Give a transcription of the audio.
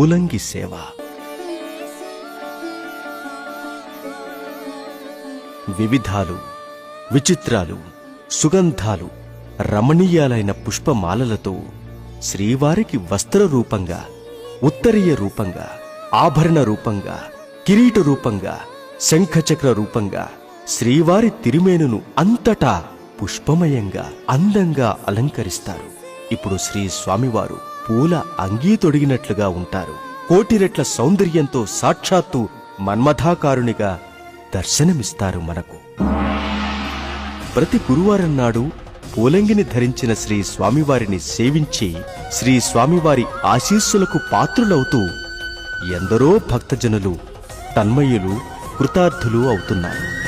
పూలంగి సేవ. వివిధాలు, విచిత్రాలు, సుగంధాలు, రమణీయాలైన పుష్పమాలలతో శ్రీవారికి వస్త్ర రూపంగా, ఉత్తరీయ రూపంగా, ఆభరణ రూపంగా, కిరీట రూపంగా, శంఖచక్ర రూపంగా శ్రీవారి తిరుమేనును అంతటా పుష్పమయంగా అందంగా అలంకరిస్తారు. ఇప్పుడు శ్రీ స్వామివారు పూల అంగీ తొడిగినట్లుగా ఉంటారు. కోటి రెట్ల సౌందర్యంతో సాక్షాత్తు మన్మథాకారునిగా దర్శనమిస్తారు మనకు. ప్రతి గురువారం నాడు పూలంగిని ధరించిన శ్రీ స్వామివారిని సేవించి శ్రీ స్వామివారి ఆశీస్సులకు పాత్రులవుతూ ఎందరో భక్తజనులు తన్మయులు, కృతార్థులు అవుతున్నారు.